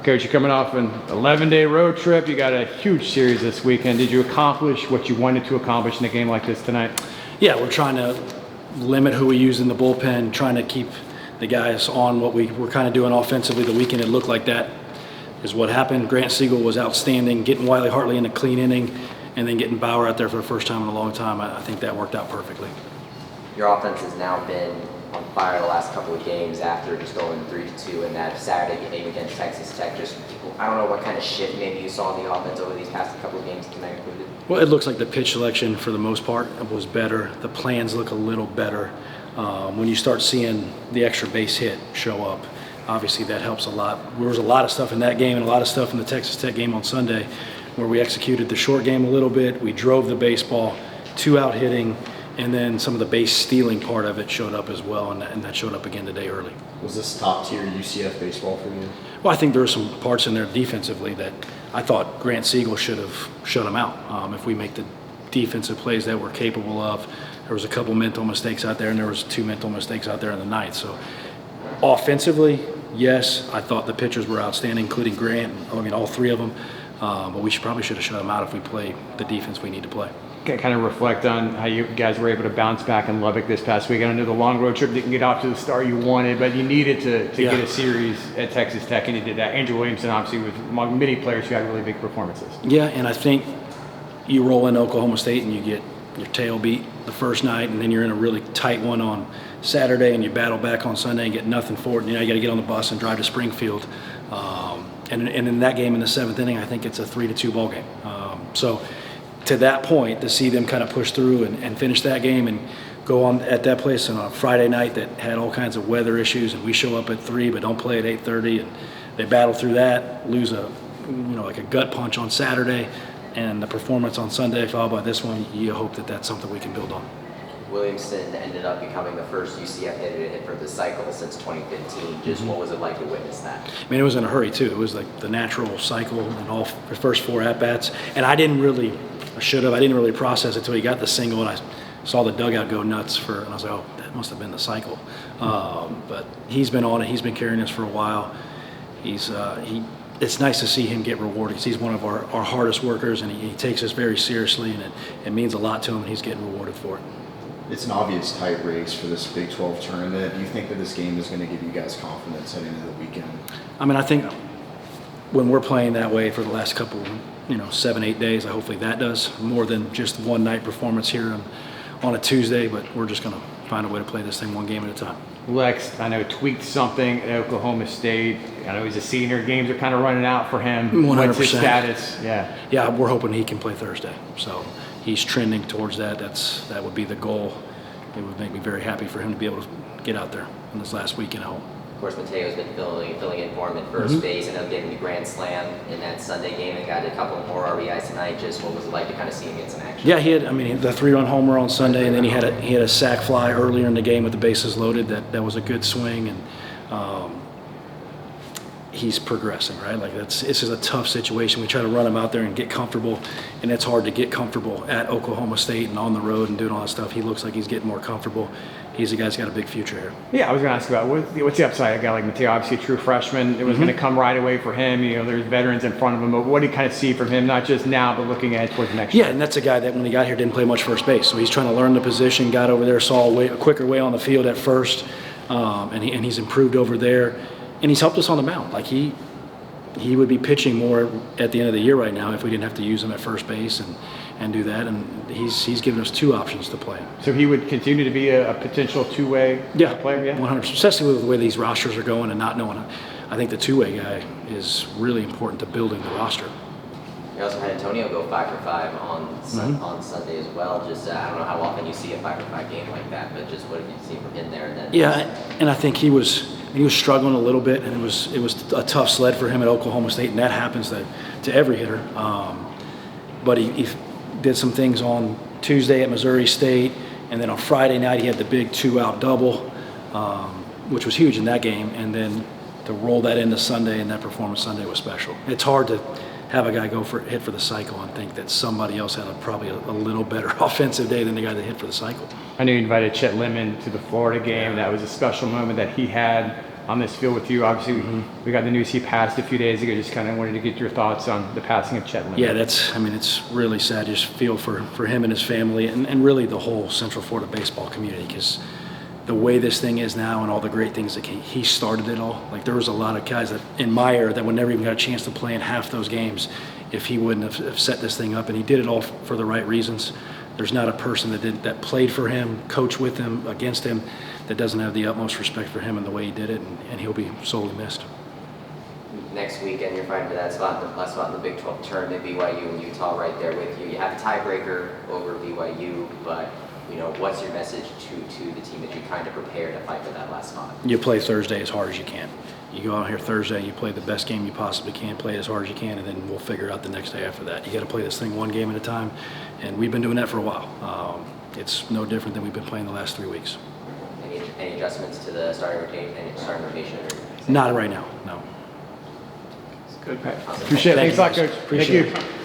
Coach, you're coming off an 11-day road trip. You got a huge series this weekend. Did you accomplish what you wanted to accomplish in a game like this tonight? Yeah, we're trying to limit who we use in the bullpen, trying to keep the guys on what we were kind of doing offensively the weekend. It looked like that is what happened. Grant Siegel was outstanding, getting Wiley Hartley in a clean inning, and then getting Bauer out there for the first time in a long time. I think that worked out perfectly. Your offense has now been on fire the last couple of games after just going 3-2 in that Saturday game against Texas Tech. Just, I don't know what kind of shift maybe you saw in the offense over these past couple of games tonight included. Well, it looks like the pitch selection for the most part was better. The plans look a little better. When you start seeing the extra base hit show up, obviously that helps a lot. There was a lot of stuff in that game and a lot of stuff in the Texas Tech game on Sunday where we executed the short game a little bit. We drove the baseball, 2-out hitting, and then some of the base stealing part of it showed up as well, and that showed up again today early. Was this top-tier UCF baseball for you? Well, I think there were some parts in there defensively that I thought Grant Siegel should have shut him out. If we make the defensive plays that we're capable of, there was a couple mental mistakes out there, and there was 2 mental mistakes out there in the ninth. So offensively, yes, I thought the pitchers were outstanding, including Grant. I mean, all 3 of them. But we probably should have shut them out if we play the defense we need to play. Kind of reflect on how you guys were able to bounce back in Lubbock this past weekend. I know the long road trip didn't get off to the start you wanted, but you needed to get a series at Texas Tech, and you did that. Andrew Williamson, obviously, was among many players who had really big performances. Yeah, and I think you roll into Oklahoma State and you get your tail beat the first night, and then you're in a really tight one on Saturday, and you battle back on Sunday and get nothing for it. You got to get on the bus and drive to Springfield. And in that game in the 7th inning, I think it's a 3-2 ball game. So to that point, to see them kind of push through and finish that game and go on at that place on a Friday night that had all kinds of weather issues, and we show up at 3 but don't play at 8:30, and they battle through that, lose like a gut punch on Saturday, and the performance on Sunday followed by this one, you hope that that's something we can build on. Williamson ended up becoming the first UCF hitter to hit for the cycle since 2015. Just what was it like to witness that? I mean, it was in a hurry too. It was like the natural cycle in all the first 4 at-bats, and I didn't really process it until he got the single, and I saw the dugout go nuts and I was like, oh, that must have been the cycle. But he's been on it. He's been carrying us for a while. It's nice to see him get rewarded. He's one of our hardest workers, and he takes us very seriously, and it means a lot to him, and he's getting rewarded for it. It's an obvious tight race for this Big 12 tournament. Do you think that this game is going to give you guys confidence heading into the weekend? I mean, I think when we're playing that way for the last couple, 7-8 days, hopefully that does more than just one night performance here on a Tuesday, but we're just going to find a way to play this thing one game at a time. Lex, I know, tweaked something at Oklahoma State. I know he's a senior. Games are kind of running out for him. 100%. What's his status? Yeah, we're hoping he can play Thursday. So he's trending towards that. That would be the goal. It would make me very happy for him to be able to get out there in this last weekend at home. Of course, Mateo's been filling in for him at first base, and getting the grand slam in that Sunday game, and got a couple more RBIs tonight. Just what was it like to kind of see him get some action? Yeah, he had. I mean, the 3-run homer on Sunday, and then he had a sac fly earlier in the game with the bases loaded. That was a good swing, and he's progressing, right? Like this is a tough situation. We try to run him out there and get comfortable, and it's hard to get comfortable at Oklahoma State and on the road and doing all that stuff. He looks like he's getting more comfortable. He's a guy's got a big future here. Yeah, I was going to ask about what's the upside of a guy like Mateo, obviously a true freshman. It was going to come right away for him. There's veterans in front of him, but what do you kind of see from him, not just now, but looking ahead towards next year? Yeah, and that's a guy that when he got here didn't play much first base, so he's trying to learn the position, got over there, saw a quicker way on the field at first, and he's improved over there, and he's helped us on the mound. Like he would be pitching more at the end of the year right now if we didn't have to use him at first base and do that, and he's given us 2 options to play. So he would continue to be a potential two-way player? Yeah, 100%, especially with the way these rosters are going and not knowing. I think the two-way guy is really important to building the roster. You also had Antonio go 5 for 5 on Sunday as well. Just I don't know how often you see a 5 for 5 game like that, but just what have you seen from him there? And then and I think he was struggling a little bit, and it was a tough sled for him at Oklahoma State, and that happens to every hitter. But he did some things on Tuesday at Missouri State, and then on Friday night he had the big 2-out double, which was huge in that game, and then to roll that into Sunday, and that performance Sunday was special. It's hard to have a guy hit for the cycle and think that somebody else had probably a little better offensive day than the guy that hit for the cycle. I know you invited Chet Lemon to the Florida game. That was a special moment that he had on this field with you. Obviously, we got the news he passed a few days ago. Just kind of wanted to get your thoughts on the passing of Chet Lemon. Yeah, it's really sad. Just feel for him and his family and really the whole Central Florida baseball community, because the way this thing is now and all the great things that he started it all. Like, there was a lot of guys that in my era that would never even got a chance to play in half those games if he wouldn't have set this thing up, and he did it all for the right reasons. There's not a person that played for him, coached with him, against him, that doesn't have the utmost respect for him and the way he did it, and he'll be sorely missed. Next weekend, you're fighting for that spot, the last spot in the Big 12 tournament, BYU and Utah right there with you. You have a tiebreaker over BYU, but what's your message to the team that you kind of prepare to fight for that last spot? You play Thursday as hard as you can. You go out here Thursday, you play the best game you possibly can, play it as hard as you can, and then we'll figure out the next day after that. You got to play this thing one game at a time, and we've been doing that for a while. It's no different than we've been playing the last 3 weeks. Any adjustments to the starting rotation? Not right now, no. Good. Appreciate it. Thanks a lot, Coach. Appreciate Thank it. you.